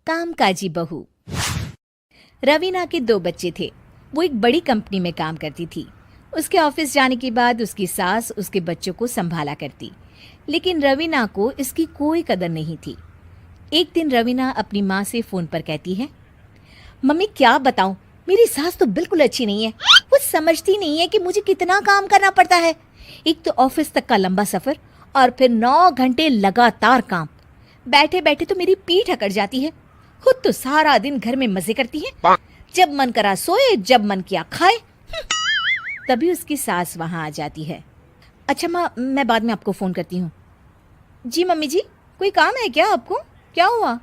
कामकाजी बहू। रवीना के 2 बच्चे थे। वो एक बड़ी कंपनी में काम करती थी। उसके ऑफिस जाने के बाद उसकी सास उसके बच्चों को संभाला करती, लेकिन रवीना को इसकी कोई कदर नहीं थी। एक दिन रवीना अपनी माँ से फोन पर कहती है, मम्मी क्या बताऊं, मेरी सास तो बिल्कुल अच्छी नहीं है। वो समझती नहीं है कि मुझे कितना काम करना पड़ता है। एक तो ऑफिस तक का लंबा सफर और फिर 9 घंटे लगातार काम। बैठे बैठे तो मेरी पीठ अकड़ जाती है। खुद तो सारा दिन घर में मजे करती है, जब मन करा सोए, जब मन किया खाए। तभी उसकी सास वहां आ जाती है। अच्छा माँ, मैं बाद में आपको फोन करती हूँ। जी मम्मी जी, कोई काम है क्या आपको? क्या हुआ?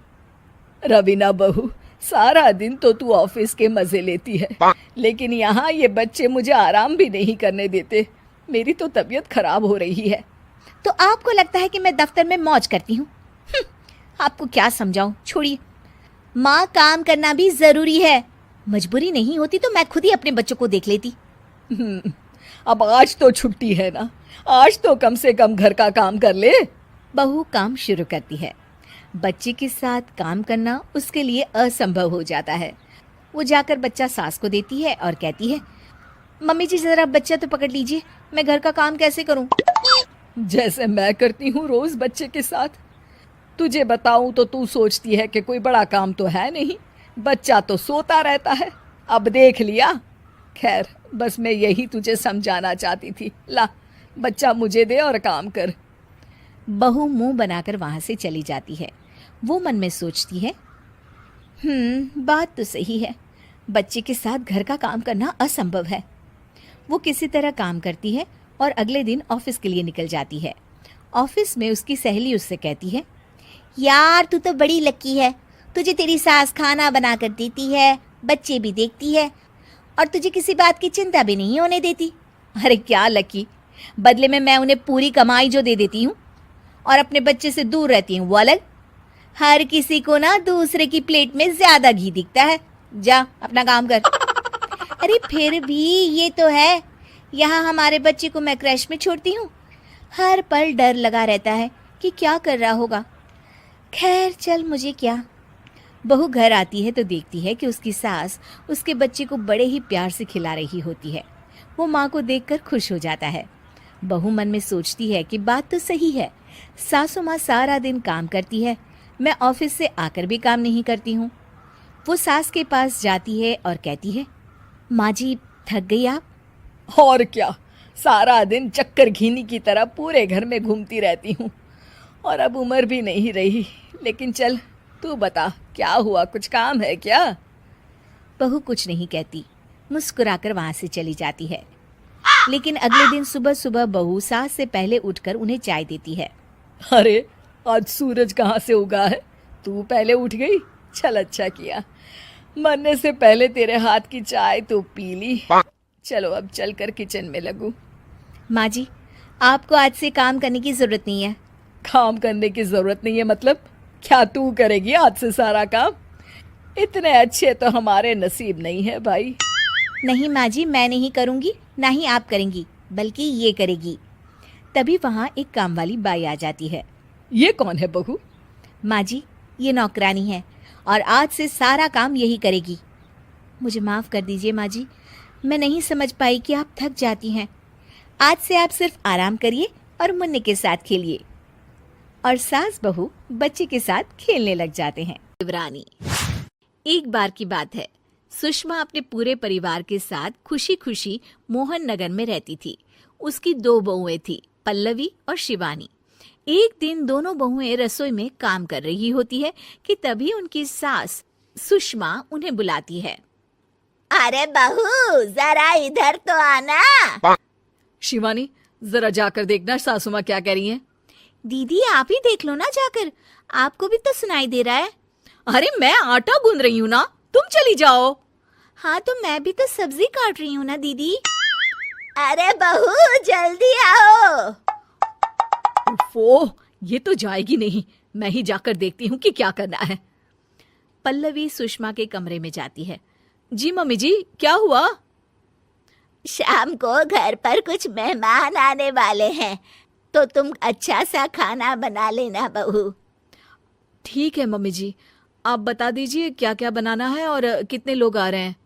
रवीना बहू, सारा दिन तो तू ऑफिस के मजे लेती है, लेकिन यहाँ ये बच्चे मुझे आराम भी नहीं करने देते। मेरी तो तबीयत खराब हो रही है। तो आपको लगता है कि मैं दफ्तर में मौज करती हूँ? आपको क्या समझाऊं, छोड़िए। माँ, काम करना भी जरूरी है। मजबूरी नहीं होती तो मैं खुद ही अपने बच्चों को देख लेती। अब आज तो छुट्टी है ना, आज तो कम से कम घर का काम कर ले। बहू काम शुरू करती है। बच्चे के साथ काम करना उसके लिए असंभव हो जाता है। वो जाकर बच्चा सास को देती है और कहती है, मम्मी जी जरा बच्चा तो पकड़ लीजिए, मैं घर का काम कैसे करूं? जैसे मैं करती हूँ रोज बच्चे के साथ। तुझे बताऊं तो तू सोचती है कि कोई बड़ा काम तो है नहीं, बच्चा तो सोता रहता है। अब देख लिया। खैर, बस मैं यही तुझे समझाना चाहती थी। ला, बच्चा मुझे दे और काम कर। बहू मुंह बनाकर वहां से चली जाती है। वो मन में सोचती है, बात तो सही है, बच्चे के साथ घर का काम करना असंभव है। वो किसी तरह काम करती है और अगले दिन ऑफिस के लिए निकल जाती है। ऑफिस में उसकी सहेली उससे कहती है, यार तू तो बड़ी लकी है, तुझे तेरी सास खाना बना कर देती है, बच्चे भी देखती है और तुझे किसी बात की चिंता भी नहीं होने देती। अरे क्या लकी, बदले में मैं उन्हें पूरी कमाई जो दे देती हूँ और अपने बच्चे से दूर रहती हूँ वो अलग। हर किसी को ना दूसरे की प्लेट में ज्यादा घी दिखता है। जा अपना काम कर। अरे फिर भी ये तो है, यहाँ हमारे बच्चे को मैं क्रैश में छोड़ती हूँ, हर पल डर लगा रहता है कि क्या कर रहा होगा। खैर चल, मुझे क्या। बहू घर आती है तो देखती है कि उसकी सास उसके बच्चे को बड़े ही प्यार से खिला रही होती है। वो माँ को देखकर खुश हो जाता है। बहू मन में सोचती है कि बात तो सही है, सासू माँ सारा दिन काम करती है, मैं ऑफिस से आकर भी काम नहीं करती हूँ। वो सास के पास जाती है और कहती है, माँ जी थक गई आप? और क्या, सारा दिन चक्कर घीनी की तरह पूरे घर में घूमती रहती हूँ और अब उम्र भी नहीं रही। लेकिन चल तू बता, क्या हुआ, कुछ काम है क्या? बहू कुछ नहीं कहती, मुस्कुराकर वहां से चली जाती है। लेकिन अगले दिन सुबह सुबह बहू सास से पहले उठकर उन्हें चाय देती है। अरे आज सूरज कहाँ से उगा है, तू पहले उठ गई। चल अच्छा किया, मरने से पहले तेरे हाथ की चाय तो पी ली। चलो अब चलकर किचन में लगूं। माँ जी, आपको आज से काम करने की जरूरत नहीं है। काम करने की जरूरत नहीं है मतलब? क्या तू करेगी आज से सारा काम? इतने अच्छे तो हमारे नसीब नहीं है भाई। नहीं माँ जी, मैं नहीं करूँगी, ना ही आप करेंगी, बल्कि ये करेगी। तभी वहाँ एक काम वाली बाई आ जाती है। ये कौन है बहू? माँ जी, ये नौकरानी है और आज से सारा काम यही करेगी। मुझे माफ़ कर दीजिए माँ जी, मैं नहीं समझ पाई कि आप थक जाती हैं। आज से आप सिर्फ आराम करिए और मुन्ने के साथ खेलिए। और सास बहू बच्चे के साथ खेलने लग जाते हैं। युवरानी। एक बार की बात है, सुषमा अपने पूरे परिवार के साथ खुशी खुशी मोहन नगर में रहती थी। उसकी 2 बहुएं थी, पल्लवी और शिवानी। एक दिन दोनों बहुएं रसोई में काम कर रही होती है कि तभी उनकी सास सुषमा उन्हें बुलाती है। अरे बहू, जरा इधर तो आना। शिवानी, जरा जाकर देखना सासू माँ क्या कह रही हैं। दीदी आप ही देख लो ना जाकर, आपको भी तो सुनाई दे रहा है। अरे मैं आटा गूंद रही हूँ ना, तुम चली जाओ। हाँ तो मैं भी तो सब्जी काट रही हूँ ना दीदी। अरे बहू जल्दी आओ। ओफो, ये तो जाएगी नहीं, मैं ही जाकर देखती हूँ कि क्या करना है। पल्लवी सुषमा के कमरे में जाती है। जी मम्मी जी, क्या हुआ? शाम को घर पर कुछ मेहमान आने वाले हैं, तो तुम अच्छा सा खाना बना लेना बहू। ठीक है मम्मी जी, आप बता दीजिए क्या क्या बनाना है और कितने लोग आ रहे हैं।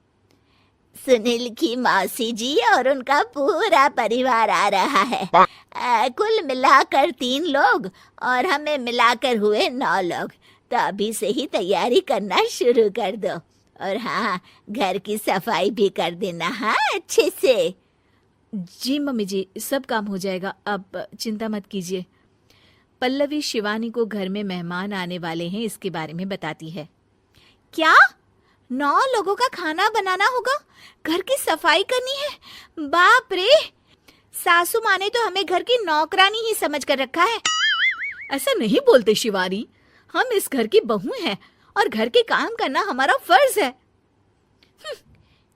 सुनील की मौसी जी और उनका पूरा परिवार आ रहा है। कुल मिलाकर 3 लोग और हमें मिलाकर हुए 9 लोग। तो अभी से ही तैयारी करना शुरू कर दो। और हाँ, घर की सफाई भी कर देना, हाँ, अच्छे से। जी मम्मी जी, सब काम हो जाएगा, आप चिंता मत कीजिए। पल्लवी शिवानी को घर में मेहमान आने वाले हैं इसके बारे में बताती है। क्या 9 लोगों का खाना बनाना होगा, घर की सफाई करनी है? बाप रे, सासू माँ ने तो हमें घर की नौकरानी ही समझ कर रखा है। ऐसा नहीं बोलते शिवानी, हम इस घर की बहू हैं और घर के काम करना हमारा फर्ज है।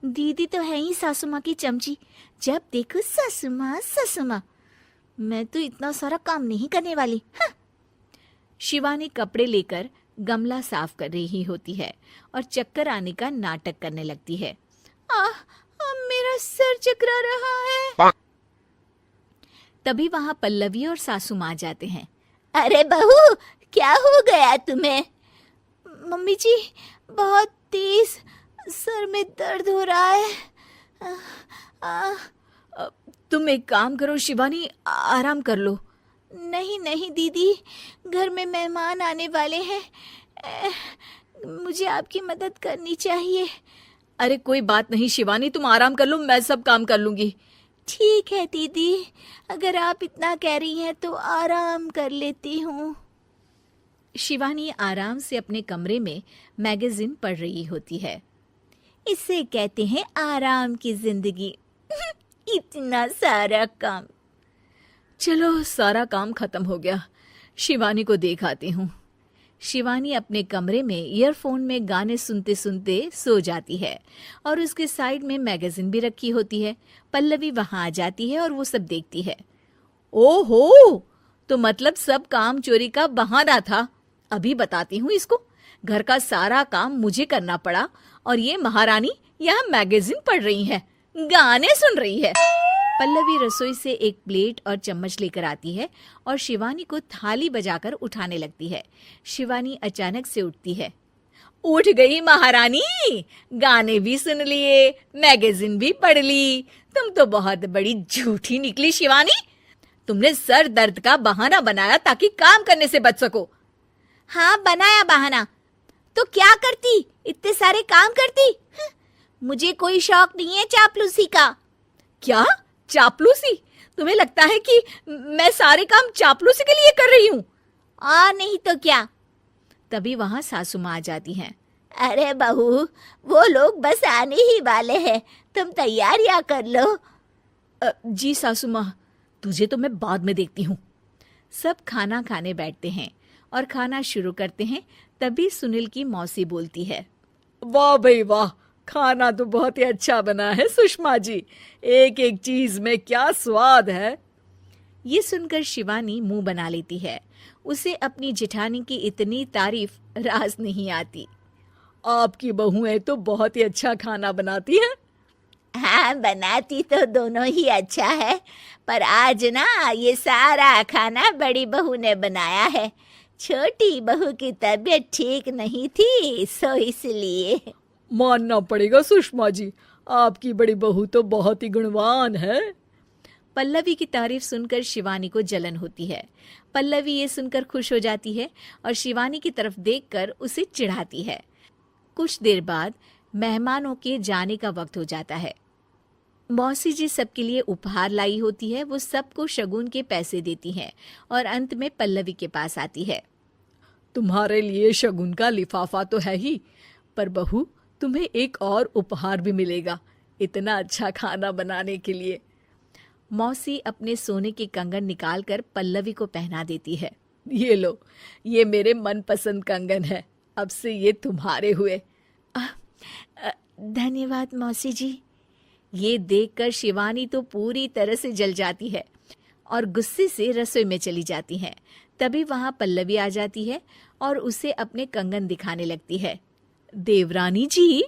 दीदी तो है ही सासू माँ की चमची, जब देखो सासू माँ सासू माँ। मैं तो इतना सारा काम नहीं करने वाली। शिवानी कपड़े लेकर गमला साफ कर रही होती है और चक्कर आने का नाटक करने लगती है। मेरा सर चकरा रहा है। तभी वहां पल्लवी और सासू माँ जाते हैं। अरे बहू, क्या हो गया तुम्हें? मम्मी जी, बहुत तेज सर में दर्द हो रहा है। तुम एक काम करो शिवानी, आराम कर लो। नहीं नहीं दीदी, घर में मेहमान आने वाले हैं, मुझे आपकी मदद करनी चाहिए। अरे कोई बात नहीं शिवानी, तुम आराम कर लो, मैं सब काम कर लूंगी। ठीक है दीदी, अगर आप इतना कह रही हैं तो आराम कर लेती हूँ। शिवानी आराम से अपने कमरे में मैगजीन पढ़ रही होती है। इसे कहते हैं आराम की जिंदगी। इतना सारा काम। चलो सारा काम खत्म हो गया, शिवानी को देख आती हूँ। शिवानी अपने कमरे में ईयरफोन में गाने सुनते सुनते सो जाती है और उसके साइड में मैगजीन भी रखी होती है। पल्लवी वहां आ जाती है और वो सब देखती है। ओहो, तो मतलब सब काम चोरी का बहाना था। अभी बताती हूँ इसको। घर का सारा काम मुझे करना पड़ा और ये महारानी यहाँ मैगजीन पढ़ रही है, गाने सुन रही है। पल्लवी रसोई से एक प्लेट और चम्मच लेकर आती है और शिवानी को थाली बजाकर उठाने लगती है। शिवानी अचानक से उठती है। उठ गई महारानी, गाने भी सुन लिए, मैगजीन भी पढ़ ली। तुम तो बहुत बड़ी झूठी निकली शिवानी। तुमने सर दर्द का बहाना बनाया ताकि काम करने से बच सको। हाँ, बनाया बहाना, तो क्या करती, इतने सारे काम करती। मुझे कोई शौक नहीं है चापलूसी का। क्या चापलूसी? तुम्हें लगता है कि मैं सारे काम चापलूसी के लिए कर रही हूँ? नहीं तो क्या। तभी वहां सासू माँ आ जाती हैं। अरे बहू, वो लोग बस आने ही वाले हैं, तुम तैयारियां कर लो। जी सासू माँ, तुझे तो मैं बाद में देखती हूँ। सब खाना खाने बैठते हैं और खाना शुरू करते हैं। तभी सुनील की मौसी बोलती है। वाह भाई वाह, खाना तो बहुत ही अच्छा बना है सुषमा जी, एक एक चीज में क्या स्वाद है। ये सुनकर शिवानी मुंह बना लेती है। उसे अपनी जेठानी की इतनी तारीफ रास नहीं आती। आपकी बहुएं तो बहुत ही अच्छा खाना बनाती हैं। हाँ, बनाती तो दोनों ही अच्छा है, पर आज ना ये सारा खाना बड़ी बहू ने बनाया है। छोटी बहू की तबीयत ठीक नहीं थी, सो इसलिए। मानना पड़ेगा सुषमा जी, आपकी बड़ी बहू तो बहुत ही गुणवान है। पल्लवी की तारीफ सुनकर शिवानी को जलन होती है। पल्लवी ये सुनकर खुश हो जाती है और शिवानी की तरफ देखकर उसे चिढ़ाती है। कुछ देर बाद मेहमानों के जाने का वक्त हो जाता है। मौसी जी सबके लिए उपहार लाई होती है। वो सबको शगुन के पैसे देती हैं और अंत में पल्लवी के पास आती है। तुम्हारे लिए शगुन का लिफाफा तो है ही, पर बहू तुम्हें एक और उपहार भी मिलेगा इतना अच्छा खाना बनाने के लिए। मौसी अपने सोने के कंगन निकालकर पल्लवी को पहना देती है। ये लो, ये मेरे मनपसंद कंगन है, अब से ये तुम्हारे हुए। धन्यवाद मौसी जी। ये देखकर शिवानी तो पूरी तरह से जल जाती है और गुस्से से रसोई में चली जाती है। तभी वहां पल्लवी आ जाती है और उसे अपने कंगन दिखाने लगती है। देवरानी जी,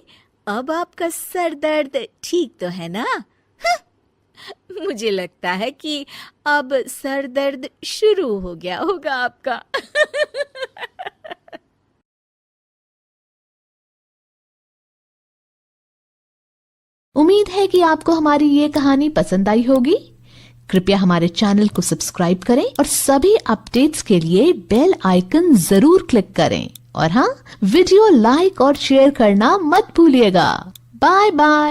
अब आपका सर दर्द ठीक तो है ना? मुझे लगता है कि अब सर दर्द शुरू हो गया होगा आपका। उम्मीद है कि आपको हमारी ये कहानी पसंद आई होगी। कृपया हमारे चैनल को सब्सक्राइब करें और सभी अपडेट्स के लिए बेल आइकन जरूर क्लिक करें। और हाँ, वीडियो लाइक और शेयर करना मत भूलिएगा। Bye bye.